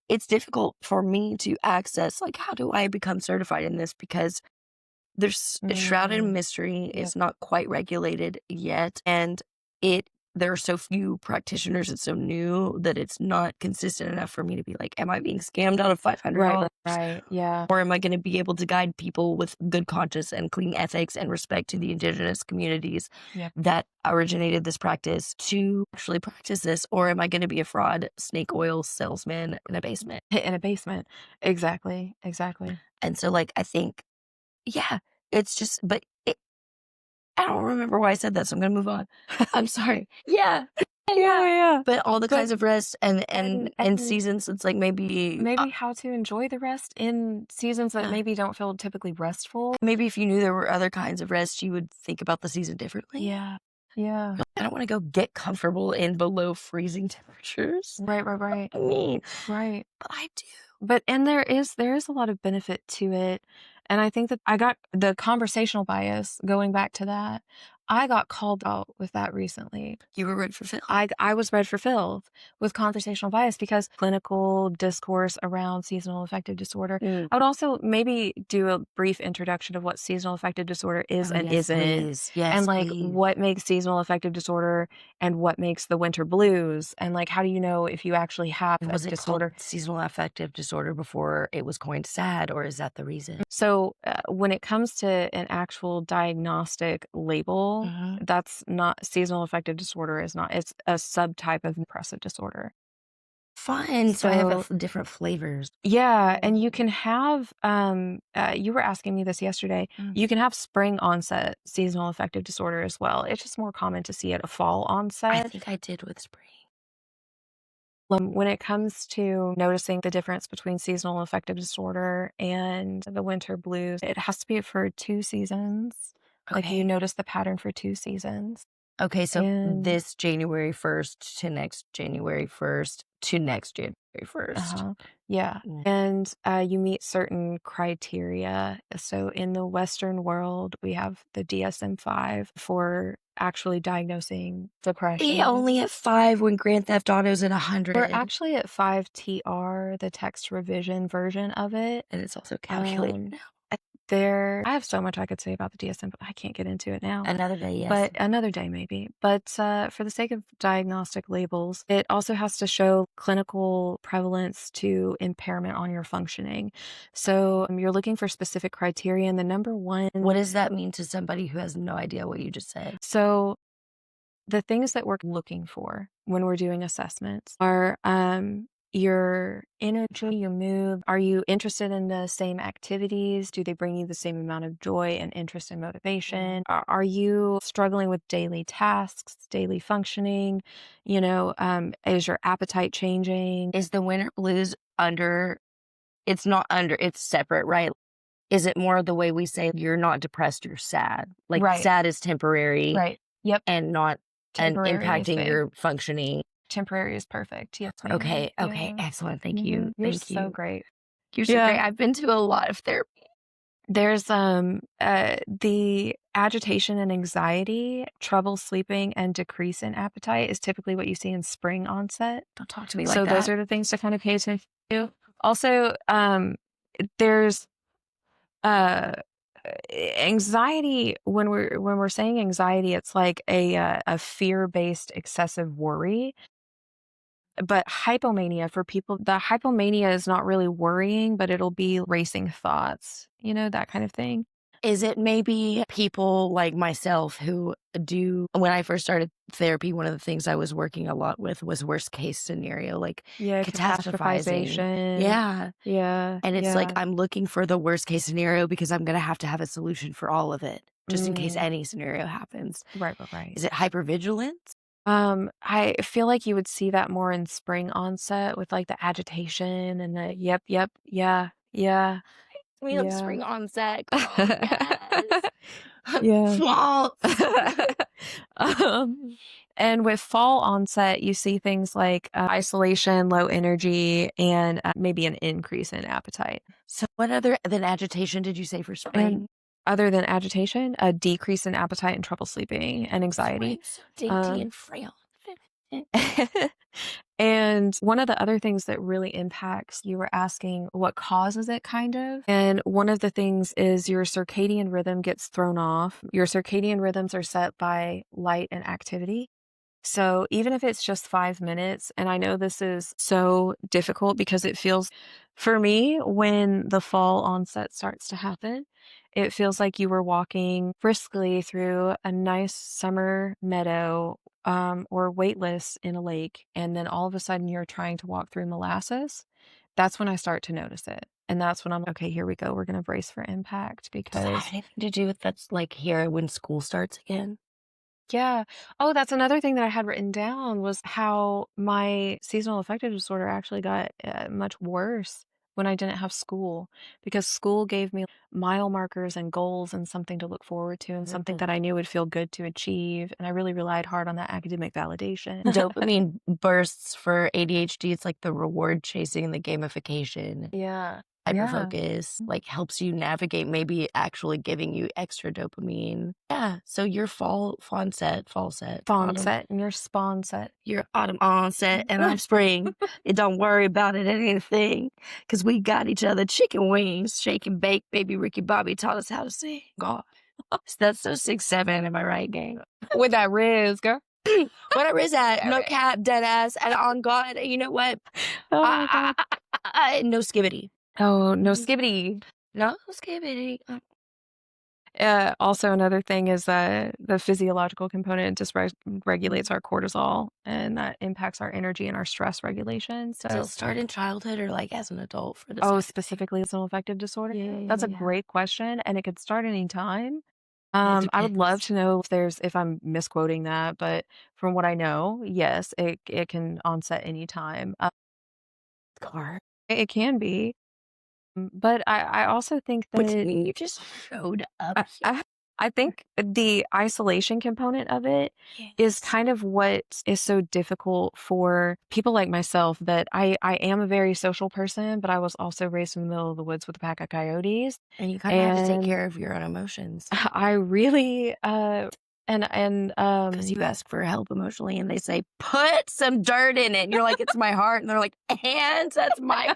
it's difficult for me to access, like, how do I become certified in this? Because there's shrouded in mystery. It's not quite regulated yet, and it there are so few practitioners, it's so new that it's not consistent enough for me to be like, am I being scammed out of $500? Right. Yeah. Or am I going to be able to guide people with good conscience and clean ethics and respect to the indigenous communities that originated this practice to actually practice this? Or am I going to be a fraud snake oil salesman in a basement? In a basement. Exactly. And so, like, I think, it's just, but I don't remember why I said that, so I'm going to move on. I'm sorry. Yeah. But all the kinds of rest and seasons, it's like maybe how to enjoy the rest in seasons that maybe don't feel typically restful. maybe if you knew there were other kinds of rest, you would think about the season differently. Yeah. I don't want to go get comfortable in below freezing temperatures. Right. I mean, Right. but I do. But and there is a lot of benefit to it. And I think that I got the conversational bias, going back to that. I got called out with that recently. You were read for Phil. I was read for Phil with conversational bias because clinical discourse around seasonal affective disorder. I would also maybe do a brief introduction of what seasonal affective disorder is and isn't. Please. Yes, and like please. what makes seasonal affective disorder and what makes the winter blues, and like how do you know if you actually have Was a it disorder? called seasonal affective disorder before it was coined SAD, or is that the reason? So when it comes to an actual diagnostic label, that's not seasonal affective disorder. Is not. It's a subtype of depressive disorder. Fun. So I have different flavors. Yeah, and you can have. You were asking me this yesterday. You can have spring onset seasonal affective disorder as well. It's just more common to see it a fall onset. I think I did with spring. When it comes to noticing the difference between seasonal affective disorder and the winter blues, it has to be for 2 seasons. Like you notice the pattern for 2 seasons. Okay, so And- this January 1st to next January 1st to next January 1st. Yeah. And you meet certain criteria. So in the Western world, we have the DSM-5 for actually diagnosing depression. We only at 5 when Grand Theft Auto's at 100. We're actually at 5 TR, the text revision version of it. And it's also calculated now. I have so much I could say about the DSM, but I can't get into it now. Another day, yes. But another day, maybe. But for the sake of diagnostic labels, it also has to show clinical prevalence to impairment on your functioning. So you're looking for specific criteria. And the number one... What does that mean to somebody who has no idea what you just said? So the things that we're looking for when we're doing assessments are... your energy, your mood. Are you interested in the same activities? Do they bring you the same amount of joy and interest and motivation? Are you struggling with daily tasks, daily functioning? Is your appetite changing? Is the winter blues it's not under, it's separate, right? Is it more the way we say you're not depressed, you're sad? Like sad is temporary. Right. Yep. And not Temporary is impacting big. your functioning. Temporary is perfect. Yes. ma'am. Okay. Yeah. Excellent. Thank you. You're Thank you. so great. You're so great. I've been to a lot of therapy. There's the agitation and anxiety, trouble sleeping, and decrease in appetite is typically what you see in spring onset. Don't talk to me like So that. those are the things to kind of pay attention to. Also, there's anxiety. When we're saying anxiety, it's like a fear-based excessive worry. But hypomania, for people, the hypomania is not really worrying, but it'll be racing thoughts, that kind of thing. Is it maybe people like myself who when I first started therapy, one of the things I was working a lot with was worst case scenario, like catastrophizing. Yeah. And it's like, I'm looking for the worst case scenario because I'm going to have a solution for all of it, just in case any scenario happens. Right. Is it hypervigilance? I feel like you would see that more in spring onset with like the agitation and the yep, yeah. We have spring onset. Yeah. Fall. And with fall onset, you see things like isolation, low energy, and maybe an increase in appetite. So what other than agitation did you say for spring? And other than agitation, a decrease in appetite and trouble sleeping and anxiety. So dainty and frail. And one of the other things that really impacts, you were asking what causes it, kind of. And one of the things is your circadian rhythm gets thrown off. Your circadian rhythms are set by light and activity. So even if it's just 5 minutes, and I know this is so difficult because it feels, for me, when the fall onset starts to happen, it feels like you were walking briskly through a nice summer meadow, or weightless in a lake, and then all of a sudden you're trying to walk through molasses. That's when I start to notice it. And that's when I'm okay, here we go. We're going to brace for impact Does that have because, anything to do with that's like here when school starts again? yeah. Oh, that's another thing that I had written down was how my seasonal affective disorder actually got much worse when I didn't have school, because school gave me mile markers and goals and something to look forward to and something that I knew would feel good to achieve. And I really relied hard on that academic validation. Dopamine bursts for ADHD. It's like the reward chasing and the gamification. Yeah. Hyper focus, like helps you navigate, maybe actually giving you extra dopamine. Yeah. So your fall set, Fawn set and your spawn set. your autumn onset, and I'm spring. And don't worry about it, anything, because we got each other chicken wings, shake and bake. Baby Ricky Bobby taught us how to sing. God, that's so 6'7", am I right, gang? With that Riz, girl. Whatever is that? No cap, dead ass, and on God. You know what? Oh my God. No skibbity. Oh, no skibbity. No skibbity. Also, another thing is that the physiological component just regulates our cortisol, and that impacts our energy and our stress regulation. Does So, it start in childhood or like as an adult for this? oh, specifically seasonal affective disorder? Yeah, That's a yeah. great question, and it could start any time. I would love depends. to know if I'm misquoting that, but from what I know, yes, it can onset anytime. Car. It can be. But I also think What do you that mean you just showed up here? I think the isolation component of it is Yes. kind of what is so difficult for people like myself, that I am a very social person, but I was also raised in the middle of the woods with a pack of coyotes. And you kind of have to take And care of your own emotions I really because you ask for help emotionally and they say, put some dirt in it. And you're like, it's my heart. And they're like, and that's my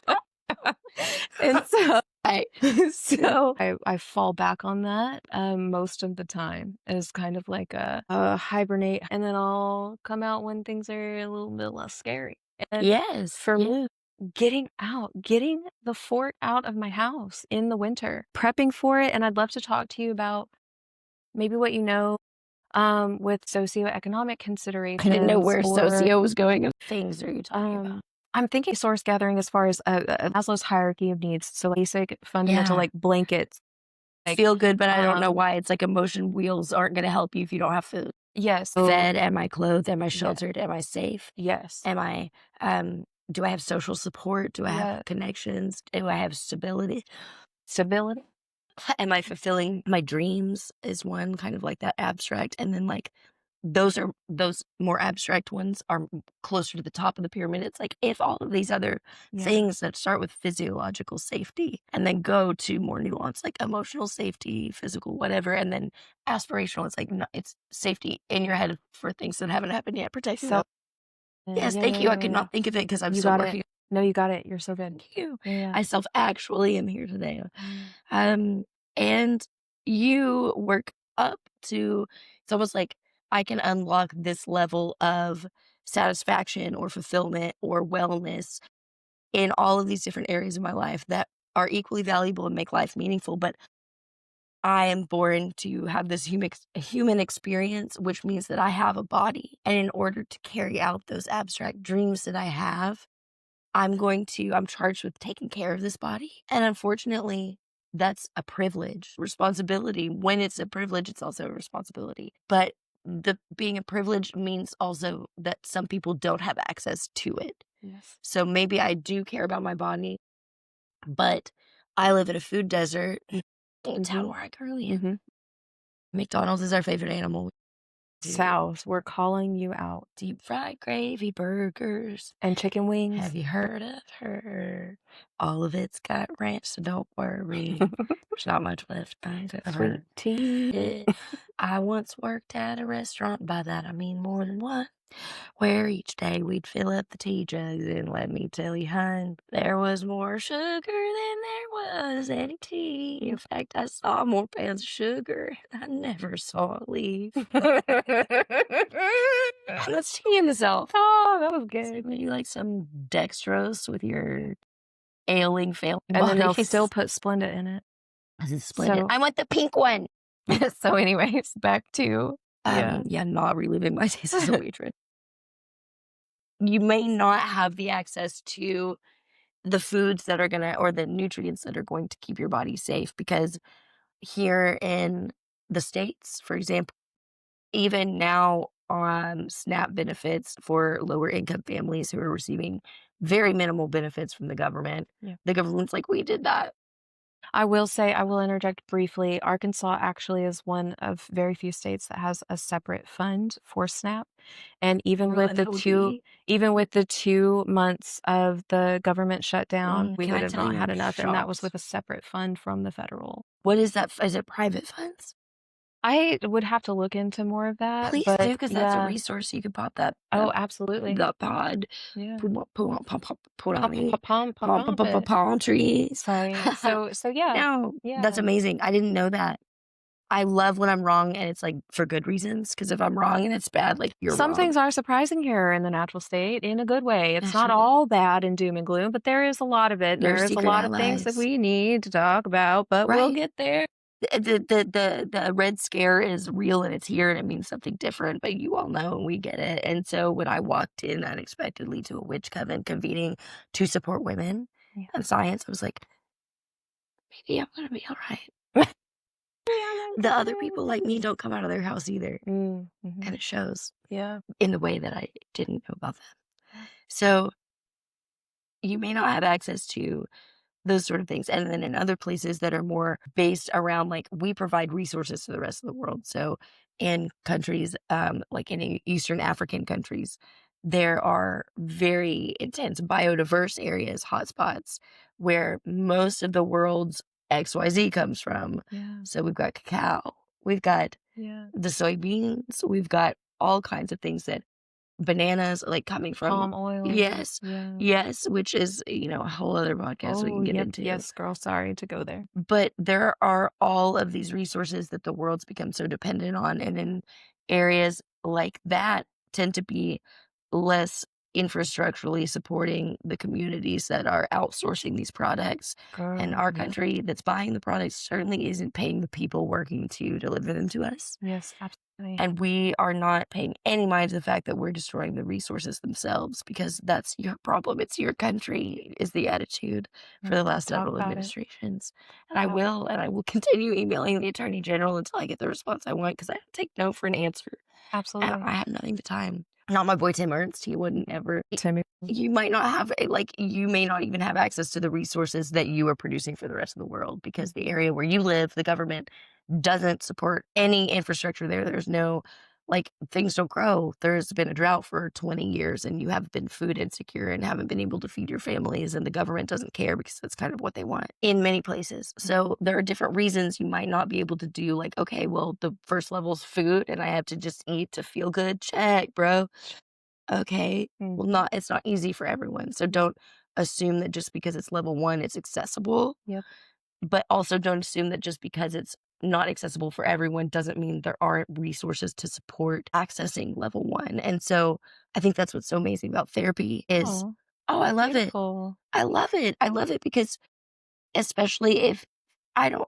and so Right. so I fall back on that most of the time as kind of like a hibernate, and then I'll come out when things are a little bit less scary. And Yes. for me, getting the fort out of my house in the winter, prepping for it. And I'd love to talk to you about maybe what you know with socioeconomic considerations. I didn't know where or, socio was going. Things are you talking about? I'm thinking source gathering as far as Maslow's hierarchy of needs. So basic, fundamental, Yeah. like blankets. Like, Feel good, but I don't know why. It's like emotion wheels aren't going to help you if you don't have food. Yes. Fed? Am I clothed? Am I sheltered? Am I safe? Yes. Am I, do I have social support? Do I have connections? Do I have stability? Am I fulfilling my dreams is one kind of like that abstract. And then like those more abstract ones are closer to the top of the pyramid. It's like if all of these other things that start with physiological safety and then go to more nuanced, like emotional safety, physical, whatever, and then aspirational, it's like it's safety in your head for things that haven't happened yet. Protecting them. Yes, thank you. I could not think of it because I'm still working. No, you got it. You're so good. Thank you. Yeah. I self-actually am here today. And you work up to, it's almost like I can unlock this level of satisfaction or fulfillment or wellness in all of these different areas of my life that are equally valuable and make life meaningful. But I am born to have this human experience, which means that I have a body. And in order to carry out those abstract dreams that I have, I'm charged with taking care of this body. And unfortunately, that's a privilege, responsibility. When it's a privilege, it's also a responsibility. But being a privilege means also that some people don't have access to it. Yes. So maybe I do care about my body, but I live in a food desert in town where I currently am. McDonald's is our favorite animal. South, we're calling you out. Deep fried gravy burgers and chicken wings. Have you heard of her? All of it's got ranch, so don't worry. There's not much left. Sweet tea. I once worked at a restaurant. By that I mean more than one. Where each day we'd fill up the tea jugs, and let me tell you, hun, there was more sugar than there was any tea. In fact, I saw more pounds of sugar. I never saw it leave. Let's tea himself. Oh, that was So good. maybe like some dextrose with your ailing, failing And then they'll bodies. still put Splenda in it. This is Splendid. So- I want the pink one. So anyways, back to, not reliving my days as a waitress. You may not have the access to the foods that are or the nutrients that are going to keep your body safe, because here in the States, for example, even now on SNAP benefits for lower income families who are receiving very minimal benefits from the government, the government's like, we did that. I will say, I will interject briefly. Arkansas actually is one of very few states that has a separate fund for SNAP. And even with the 2 months of the government shutdown, we would have not had enough. And that was with a separate fund from the federal. What is that? Is it private funds? I would have to look into more of that. Please do, because that's a resource. You could pop that. Oh, absolutely. The pod. Yeah. Palm trees. Sorry. So yeah. No, that's amazing. I didn't know that. I love when I'm wrong and it's like for good reasons, because if I'm wrong and it's bad, like you're Some wrong. things are surprising here in the natural state in a good way. It's not all bad and doom and gloom, but there is a lot of it. There's a lot of things that we need to talk about, but we'll get there. The Red Scare is real and it's here and it means something different, but you all know and we get it. And so when I walked in unexpectedly to a witch coven convening to support women and science, I was like, maybe I'm going to be all right. The other people like me don't come out of their house either. And it shows in the way that I didn't know about them. So you may not have access to those sort of things. And then in other places that are more based around, like, we provide resources to the rest of the world. So in countries, like in Eastern African countries, there are very intense biodiverse areas, hotspots, where most of the world's XYZ comes from. So we've got cacao, we've got the soybeans, we've got all kinds of things that bananas like coming from palm oil. Yes, which is, a whole other podcast we can get into. Yes, girl, sorry to go there. But there are all of these resources that the world's become so dependent on, and in areas like that tend to be less infrastructurally supporting the communities that are outsourcing these products. And our country that's buying the products certainly isn't paying the people working to deliver them to us. Yes, absolutely. And we are not paying any mind to the fact that we're destroying the resources themselves, because that's your problem. It's your country, is the attitude for the last several administrations. And I will continue emailing the Attorney General until I get the response I want, because I don't take no for an answer. Absolutely. And I have nothing but time. Not my boy Tim Ernst. He wouldn't ever. Timmy. You might not have, you may not even have access to the resources that you are producing for the rest of the world, because the area where you live, the government doesn't support any infrastructure there. There's no, things don't grow. There's been a drought for 20 years and you have been food insecure and haven't been able to feed your families, and the government doesn't care because that's kind of what they want in many places. So there are different reasons you might not be able to do, okay, well, the first level's food and I have to just eat to feel good. Check, bro. Okay. Well, it's not easy for everyone. So don't assume that just because it's level 1, it's accessible. But also don't assume that just because it's not accessible for everyone doesn't mean there aren't resources to support accessing level 1. And so I think that's what's so amazing about therapy is, I love it. I love it. I love it because, especially if can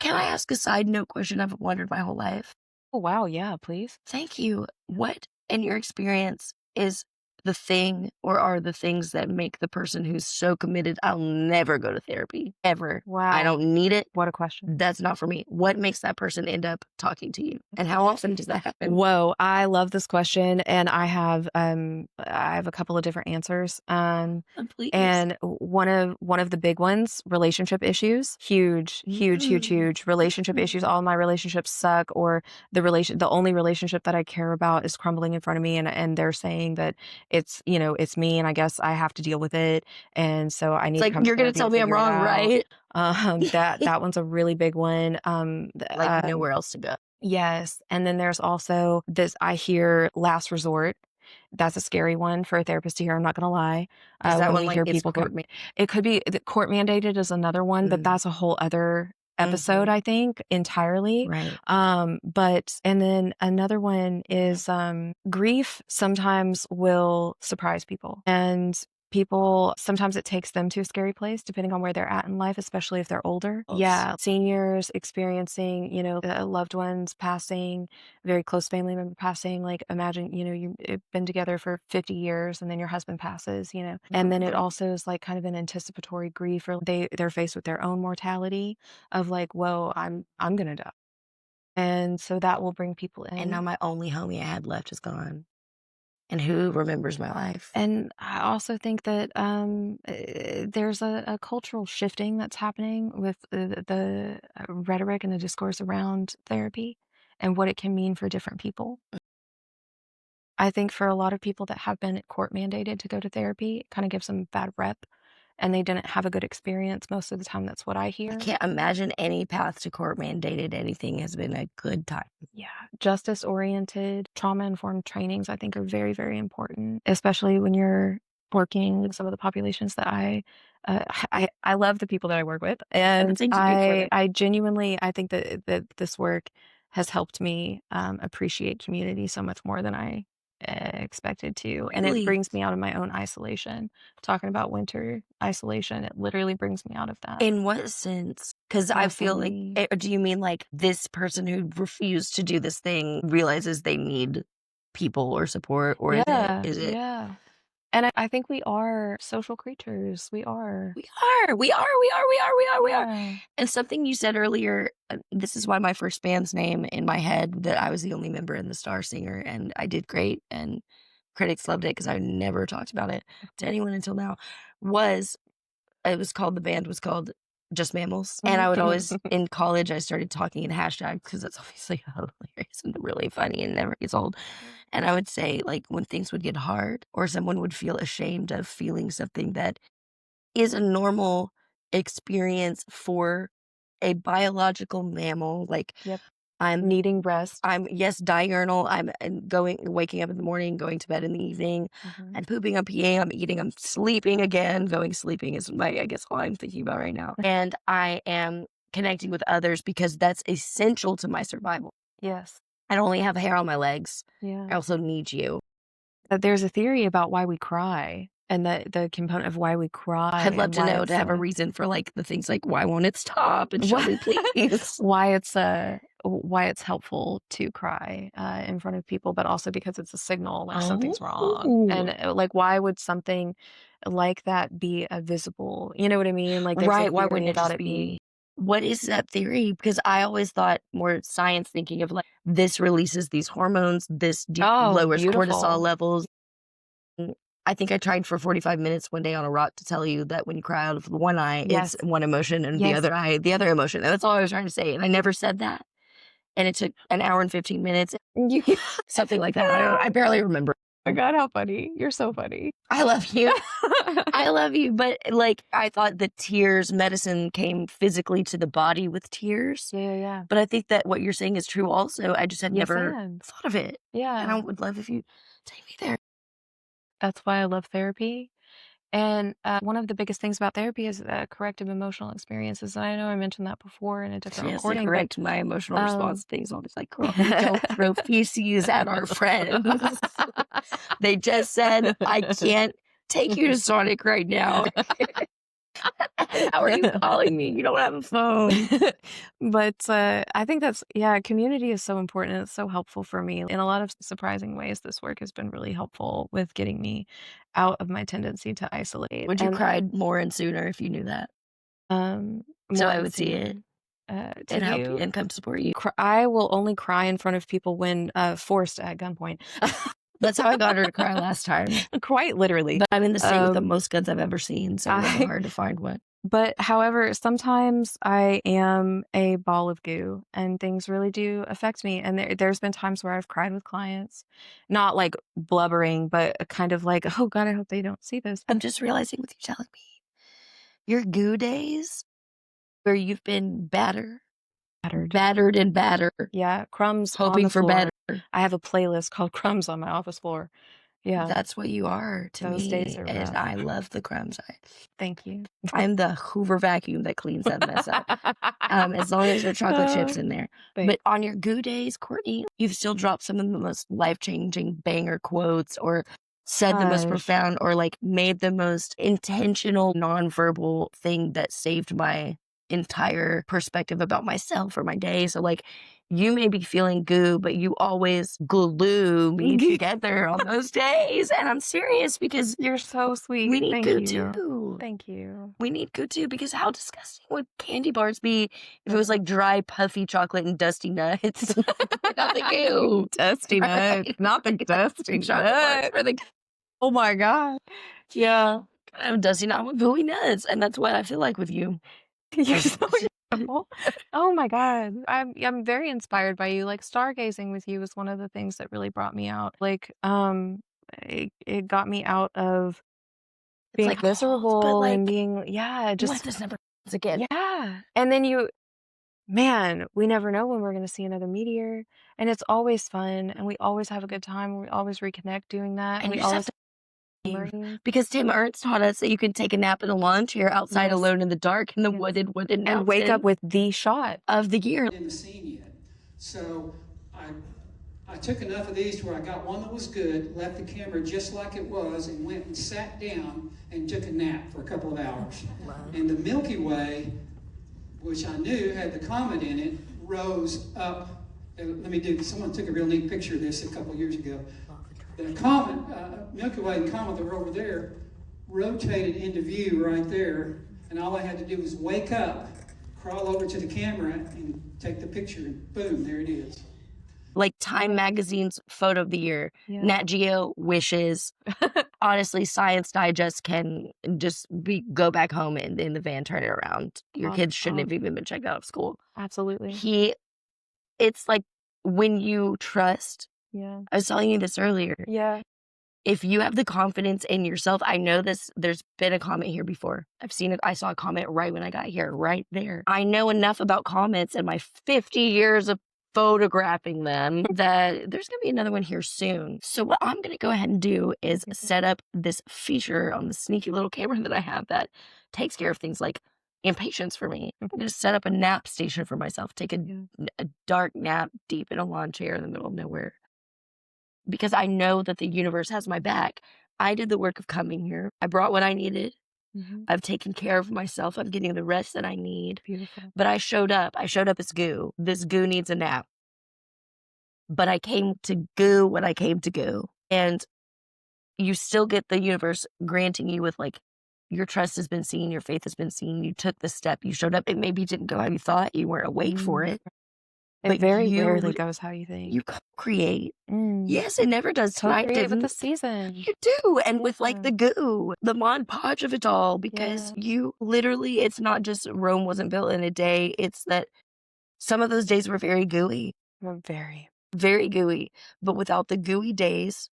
I ask a side note question I've wondered my whole life? Oh, wow. Yeah, please. Thank you. What, in your experience, is the thing or are the things that make the person who's so committed, I'll never go to therapy, ever. Wow. I don't need it. What a question. That's not for me. What makes that person end up talking to you? And how often does that happen? Whoa, I love this question. And I have a couple of different answers. Please. And one of the big ones, relationship issues. Huge relationship issues. All my relationships suck, or the only relationship that I care about is crumbling in front of me, and they're saying that it's me, and I guess I have to deal with it, and so I need to come to you're gonna tell me I'm wrong, right? That one's a really big one. Nowhere else to go. Yes. And then there's also this, I hear last resort. That's a scary one for a therapist to hear. I'm not going to lie. Is that when one we hear people court it could be court mandated is another one, but that's a whole other episode, I think, entirely. Right. And then another one is grief sometimes will surprise people. And people, sometimes it takes them to a scary place depending on where they're at in life, especially if they're older. Yeah. Seniors experiencing, loved ones passing, very close family member passing. Like imagine, you've been together for 50 years and then your husband passes, and then it also is like kind of an anticipatory grief, or they're faced with their own mortality of like, whoa, I'm gonna die. And so that will bring people in. And now my only homie I had left is gone. And who remembers my life? And I also think that there's a cultural shifting that's happening with the rhetoric and the discourse around therapy and what it can mean for different people. I think for a lot of people that have been court mandated to go to therapy, it kind of gives them a bad rep, and they didn't have a good experience most of the time. That's what I hear. I can't imagine any path to court mandated anything has been a good time. Yeah. Justice oriented, trauma informed trainings, I think, are very, very important, especially when you're working with some of the populations that I love the people that I work with. And I genuinely, I think that this work has helped me appreciate community so much more than I expected to. And it brings me out of my own isolation. Talking about winter isolation, it literally brings me out of that. In what sense? Because I feel like, do you mean like this person who refused to do this thing realizes they need people or support, or is it? Yeah. And I think we are social creatures. We are. And something you said earlier, this is why my first band's name in my head, that I was the only member in the Star Singer, and I did great, and critics loved it because I never talked about it to anyone until now, the band was called Just Mammals. And I would always, in college, I started talking in hashtags because that's obviously hilarious and really funny and never gets old. And I would say, like, when things would get hard or someone would feel ashamed of feeling something that is a normal experience for a biological mammal, like, I'm needing rest. I'm diurnal. I'm waking up in the morning, going to bed in the evening. I'm pooping, I'm peeing, I'm eating, I'm sleeping again. Sleeping is I guess all I'm thinking about right now. And I am connecting with others because that's essential to my survival. Yes. I don't only have hair on my legs. Yeah. I also need you. There's a theory about why we cry. And the component of why we cry. I'd love to know, to have a reason for like the things like, why won't it stop? And Shelby, please. why it's helpful to cry in front of people, but also because it's a signal like something's wrong. And like, why would something like that be visible? You know what I mean? Like, right. Why wouldn't it just be? What is that theory? Because I always thought more science thinking of like, this releases these hormones, this lowers cortisol levels. I think I tried for 45 minutes one day on a rock to tell you that when you cry out of the one eye, it's one emotion, and the other eye, the other emotion. And that's all I was trying to say. And I never said that. And it took an hour and 15 minutes, something like that. I barely remember. Oh my God, how funny. You're so funny. I love you. I love you. But like, I thought the tears medicine came physically to the body with tears. Yeah. But I think that what you're saying is true also. I just had never thought of it. Yeah. And I would love if you take me there. That's why I love therapy. And one of the biggest things about therapy is corrective emotional experiences. And I know I mentioned that before in a different recording. Correct my emotional response things. Always like, girl, don't throw feces at our friends. They just said, I can't take you to Sonic right now. How are you calling me? You don't have a phone. But I think community is so important. And it's so helpful for me. In a lot of surprising ways, this work has been really helpful with getting me out of my tendency to isolate. Would you cry more and sooner if you knew that? So I would see it and help you and come support you. I will only cry in front of people when forced at gunpoint. That's how I got her to cry last time. Quite literally. But I'm in the state with the most guns I've ever seen, so it's hard to find one. But however, sometimes I am a ball of goo and things really do affect me. And there's been times where I've cried with clients, not like blubbering, but kind of like, oh God, I hope they don't see this. I'm just realizing with you telling me your goo days where you've been battered. Yeah, crumbs hoping on the for floor. better. I have a playlist called Crumbs on my office floor. Yeah. That's what you are to Those me. days are And rough. I love the crumbs. Thank you. I'm the Hoover vacuum that cleans that mess up. As long as there are chocolate chips in there. Thanks. But on your goo days, Courtney, you've still dropped some of the most life-changing banger quotes or said the most Gosh. profound or like made the most intentional nonverbal thing that saved my entire perspective about myself or my day. So like you may be feeling goo, but you always glue me together on those days. And I'm serious because You're so sweet. we need Thank goo you. too. Thank you. We need goo too, because how disgusting would candy bars be if it was like dry, puffy chocolate and dusty nuts? Not the goo. Dusty nuts. Right? Not the dusty Chocolate bars nuts. for the Oh my God. yeah. I have dusty nut with gooey nuts, and that's what I feel like with you. You're so incredible. Oh my God. I'm very inspired by you. Like stargazing with you was one of the things that really brought me out. Like, it got me out of It's being like, but miserable like, and being, what just, if this never happens again? yeah. And then man, we never know when we're going to see another meteor. And it's always fun. And we always have a good time. And we always reconnect doing that. And we you just have always to have memories. because Tim Ernst taught us that you can take a nap in a lawn chair outside Yes. alone in the dark in the Yes. wooded And wake up mountain with the shot. of the year. In the scene yet. So I took enough of these to where I got one that was good, left the camera just like it was, and went and sat down and took a nap for a couple of hours. Wow. And the Milky Way, which I knew had the comet in it, rose up. Someone took a real neat picture of this a couple of years ago. The comet, Milky Way and comet that were over there, rotated into view right there, and all I had to do was wake up, crawl over to the camera, and take the picture, and boom, there it is. Like Time Magazine's photo of the year, Yeah. Nat Geo wishes. Honestly, Science Digest can just go back home and in the van turn it around. Your kids shouldn't have even been checked out of school. Absolutely. It's like when you trust. Yeah. I was telling you this earlier. Yeah. If you have the confidence in yourself, I know this, there's been a comment here before. I've seen it. I saw a comment right when I got here, right there. I know enough about comments and my 50 years of photographing them that there's going to be another one here soon. So what I'm going to go ahead and do is set up this feature on the sneaky little camera that I have that takes care of things like impatience for me. I'm going to set up a nap station for myself, take a dark nap deep in a lawn chair in the middle of nowhere. Because I know that the universe has my back. I did the work of coming here. I brought what I needed. Mm-hmm. I've taken care of myself. I'm getting the rest that I need. Beautiful. But I showed up. I showed up as goo. This goo needs a nap. But I came to goo what I came to goo. And you still get the universe granting you with like, your trust has been seen. Your faith has been seen. You took the step. You showed up. It maybe didn't go how you thought. You weren't awake for it. It But very rarely goes how you think. You create. Mm. Yes, it never does. Tonight Co-create didn't. with the season. You do. And with like Yeah. the goo, the Mod Podge of it all, because you literally, it's not just Rome wasn't built in a day. It's that some of those days were very gooey, Very. very gooey. But without the gooey days,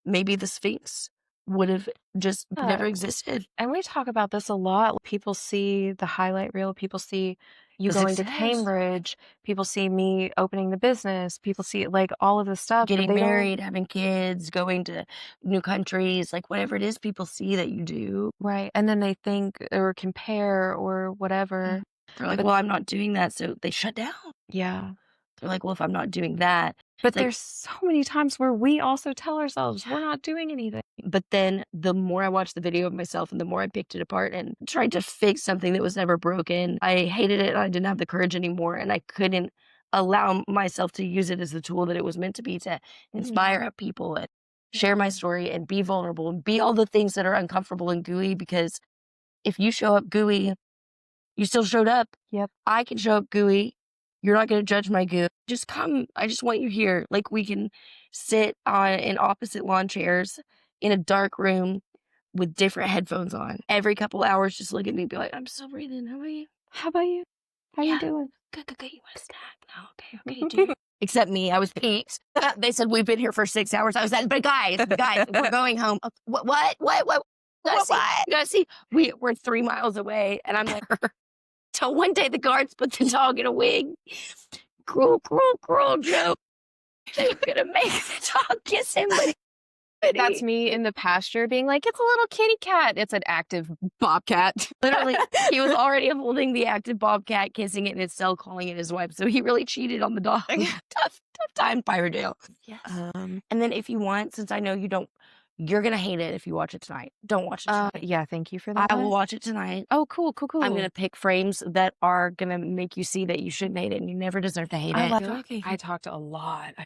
maybe the Sphinx would have just never existed. And we talk about this a lot. People see the highlight reel. People see you The going to success. Cambridge. People see me opening the business. People see like all of this stuff. but Getting they don't- married, having kids, going to new countries, like whatever it is people see that you do. Right. And then they think or compare or whatever. They're like, But- well, I'm not doing that. So they shut down. Yeah. They're like, well, if I'm not doing that. But like- there's so many times where we also tell ourselves we're not doing anything. But then the more I watched the video of myself and the more I picked it apart and tried to fix something that was never broken, I hated it and I didn't have the courage anymore. And I couldn't allow myself to use it as the tool that it was meant to be to inspire people and share my story and be vulnerable and be all the things that are uncomfortable and gooey. Because if you show up gooey, you still showed up. Yep. I can show up gooey. You're not going to judge my goo. Just come. I just want you here. Like we can sit in opposite lawn chairs in a dark room with different headphones on. Every couple hours, just look at me and be like, I'm still breathing. How about you? How about you? How you doing? Good. You want a snack? No, okay, dude. Except me, I was peaked. They said, we've been here for 6 hours. I was like, but guys, we're going home. What? You gotta see, we're 3 miles away. And I'm like, till one day the guards put the dog in a wig. Cruel joke. They were gonna make the dog kiss him, but That's me in the pasture being like, it's a little kitty cat. It's an active bobcat. Literally, he was already holding the active bobcat, kissing it in its cell, calling it his wife. So he really cheated on the dog. tough time, Pirate Jail. Yes. And then if you want, since I know you don't, you're going to hate it if you watch it tonight. Don't watch it tonight. Yeah, thank you for that. I will watch it tonight. Oh, cool. I'm going to pick frames that are going to make you see that you shouldn't hate it and you never deserve to hate it. I talked a lot.